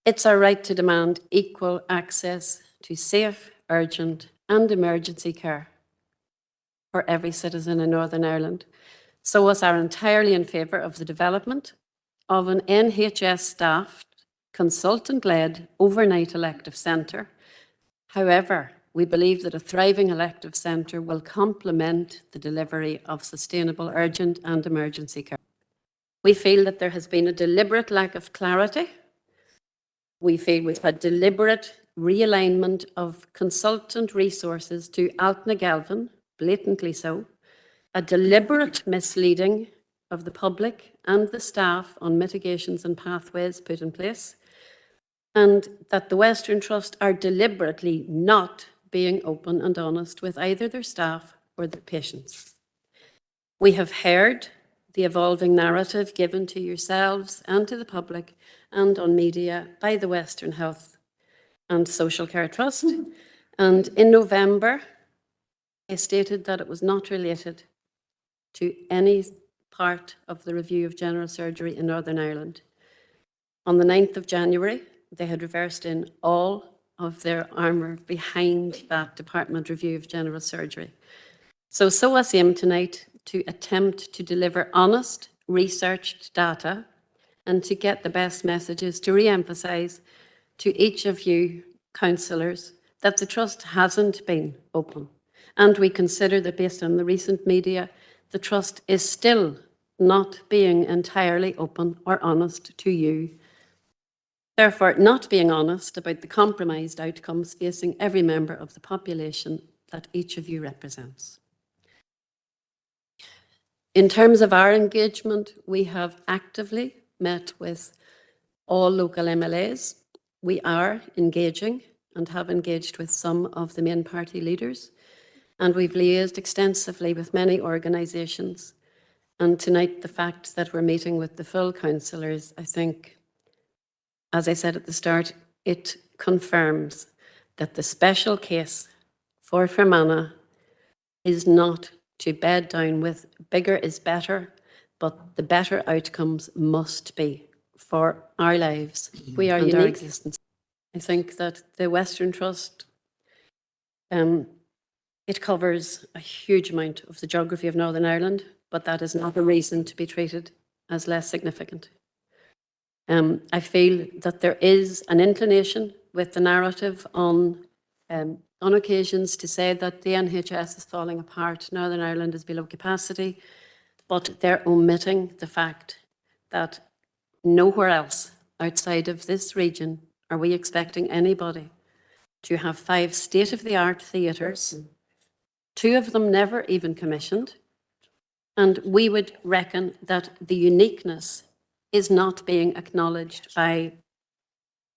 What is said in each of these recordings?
It's our right to demand equal access to safe, urgent and emergency care for every citizen in Northern Ireland. SOAS are entirely in favour of the development of an NHS-staffed, consultant-led overnight elective centre. However, we believe that a thriving elective centre will complement the delivery of sustainable urgent and emergency care. We feel that there has been a deliberate lack of clarity. We feel we've had deliberate realignment of consultant resources to Altna-Galvin, blatantly so, a deliberate misleading of the public and the staff on mitigations and pathways put in place, and that the Western Trust are deliberately not being open and honest with either their staff or their patients. We have heard the evolving narrative given to yourselves and to the public and on media by the Western Health and Social Care Trust, and in November they stated that it was not related to any part of the review of general surgery in Northern Ireland. On the 9th of January, they had reversed in all of their armour behind that department review of general surgery. So SOAS aim tonight to attempt to deliver honest, researched data and to get the best messages to re-emphasise to each of you councillors that the Trust hasn't been open. And we consider that based on the recent media, the Trust is still not being entirely open or honest to you. Therefore, not being honest about the compromised outcomes facing every member of the population that each of you represents. In terms of our engagement, we have actively met with all local MLAs. We are engaging and have engaged with some of the main party leaders, and we've liaised extensively with many organisations. And tonight, the fact that we're meeting with the full councillors, I think, as I said at the start, it confirms that the special case for Fermanagh is not to bed down with bigger is better, but the better outcomes must be for our lives. We are unique. Our existence. I think that the Western Trust, it covers a huge amount of the geography of Northern Ireland, but that is not a reason to be treated as less significant. I feel that there is an inclination with the narrative on occasions to say that the NHS is falling apart, Northern Ireland is below capacity, but they're omitting the fact that nowhere else outside of this region are we expecting anybody to have 5 state-of-the-art theatres, 2 of them never even commissioned, and we would reckon that the uniqueness is not being acknowledged by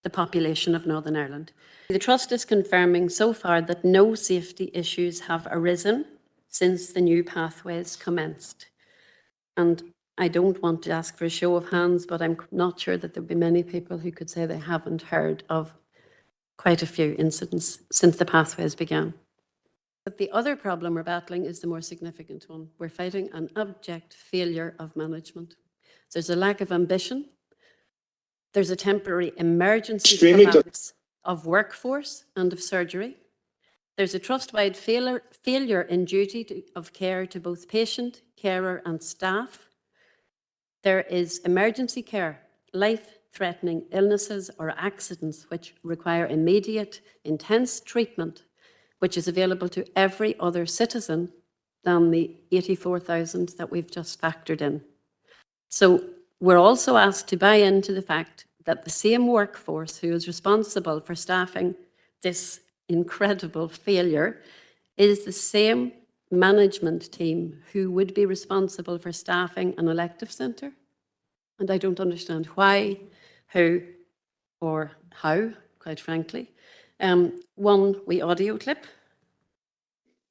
the population of Northern Ireland. The Trust is confirming so far that no safety issues have arisen since the new pathways commenced. And I don't want to ask for a show of hands, but I'm not sure that there'll be many people who could say they haven't heard of quite a few incidents since the pathways began. But the other problem we're battling is the more significant one. We're fighting an abject failure of management. There's a lack of ambition. There's a temporary emergency collapse of workforce and of surgery. There's a trust-wide failure in duty of care to both patient, carer and staff. There is emergency care, life-threatening illnesses or accidents which require immediate, intense treatment, which is available to every other citizen than the 84,000 that we've just factored in. So we're also asked to buy into the fact that the same workforce who is responsible for staffing this incredible failure is the same management team who would be responsible for staffing an elective centre. And I don't understand why, who, or how, quite frankly. One wee audio clip.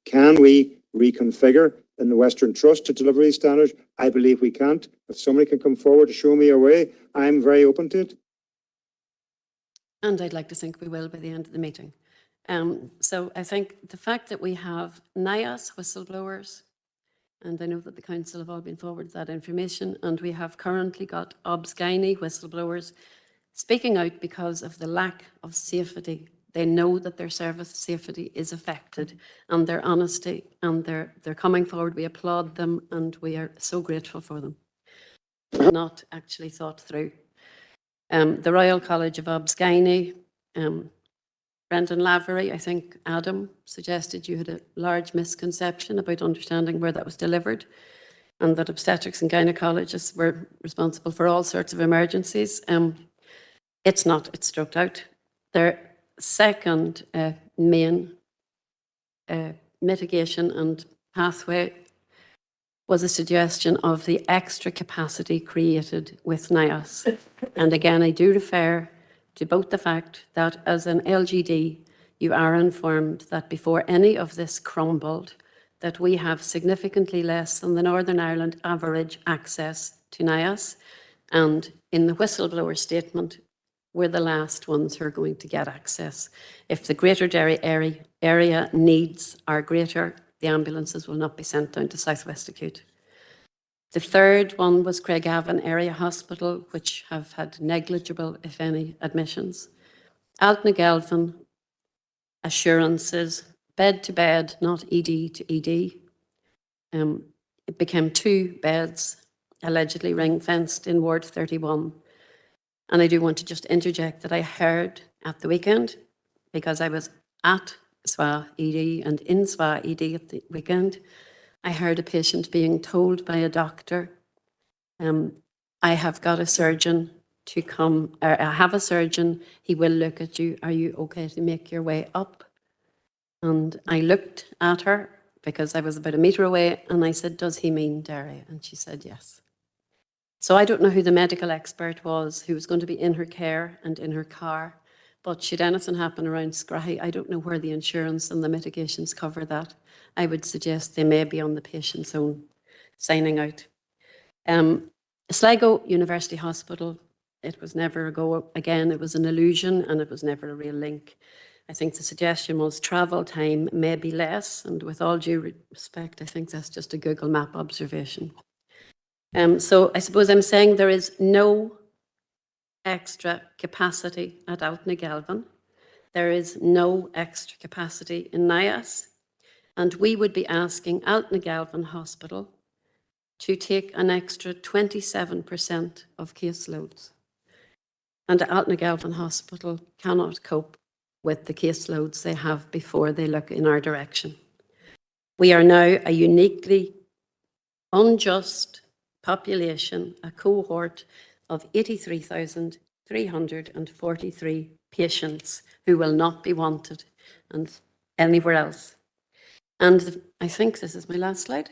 Can we reconfigure in the Western Trust to deliver these standards? I believe we can't. If somebody can come forward to show me a way, I'm very open to it. And I'd like to think we will by the end of the meeting. So I think the fact that we have NIAS whistleblowers, and I know that the council have all been forwarded that information, and we have currently got OBS Gynae whistleblowers speaking out because of the lack of safety. They know that their service safety is affected, and their honesty, and they're coming forward. We applaud them, and we are so grateful for them. Not actually thought through. The Royal College of Obs Gynae, Brendan Lavery, I think Adam suggested you had a large misconception about understanding where that was delivered, and that obstetrics and gynecologists were responsible for all sorts of emergencies. It's not, it's stroked out. Their second main mitigation and pathway was a suggestion of the extra capacity created with NIAS. And again, I do refer to both the fact that as an LGD, you are informed that before any of this crumbled, that we have significantly less than the Northern Ireland average access to NIAS. And in the whistleblower statement, we're the last ones who are going to get access. If the Greater Derry area needs are greater, the ambulances will not be sent down to South West Acute. The third one was Craigavon Area Hospital, which have had negligible, if any, admissions. Altnagelvin, assurances, bed to bed, not ED to ED. It became 2 beds, allegedly ring-fenced in Ward 31. And I do want to just interject that I heard at the weekend, because I was at SOAS ED and in SOAS ED at the weekend, I heard a patient being told by a doctor, I have got a surgeon to come, or I have a surgeon, he will look at you, are you okay to make your way up? And I looked at her, because I was about a metre away, and I said, does he mean Derry? And she said yes. So I don't know who the medical expert was who was going to be in her care and in her car, but should anything happen around Scrahy, I don't know where the insurance and the mitigations cover that. I would suggest they may be on the patient's own signing out. Sligo University Hospital, it was never a go. Again, it was an illusion and it was never a real link. I think the suggestion was travel time may be less, and with all due respect, I think that's just a Google Map observation. So I suppose I'm saying there is no extra capacity at Altnagelvin. There is no extra capacity in NIAS. And we would be asking Altnagelvin Hospital to take an extra 27% of caseloads. And Altnagelvin Hospital cannot cope with the caseloads they have before they look in our direction. We are now a uniquely unjust population, a cohort of 83,343 patients who will not be wanted and anywhere else. And I think this is my last slide.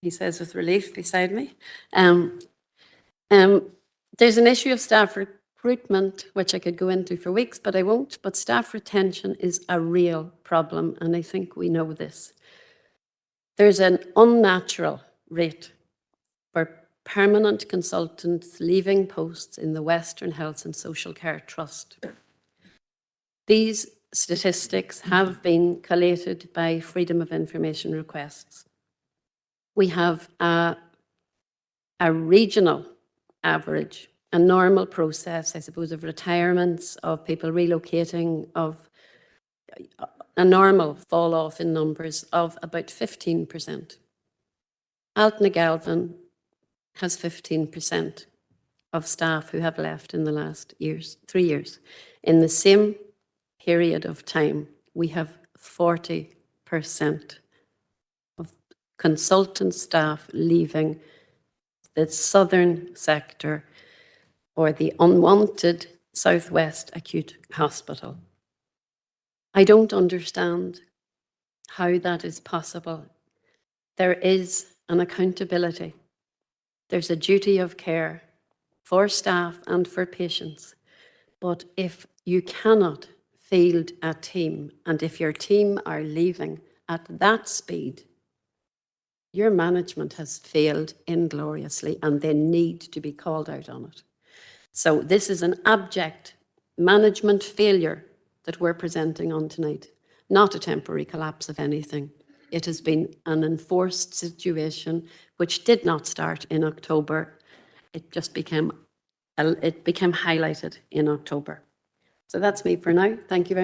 He says with relief beside me. There's an issue of staff recruitment, which I could go into for weeks, but I won't. But staff retention is a real problem, and I think we know this. There's an unnatural rate for permanent consultants leaving posts in the Western Health and Social Care Trust. These statistics have been collated by Freedom of Information requests. We have a regional average, a normal process, I suppose, of retirements, of people relocating, of a normal fall off in numbers of about 15%. Altnagelvin has 15% of staff who have left in the last 3 years. In the same period of time, we have 40% of consultant staff leaving the southern sector or the unwanted Southwest Acute Hospital. I don't understand how that is possible. There is an accountability. There's a duty of care for staff and for patients. But if you cannot field a team, and if your team are leaving at that speed, your management has failed ingloriously, and they need to be called out on it. So this is an abject management failure that we're presenting on tonight, not a temporary collapse of anything. It has been an enforced situation which did not start in October. It just became it became highlighted in October. So that's me for now. Thank you very much.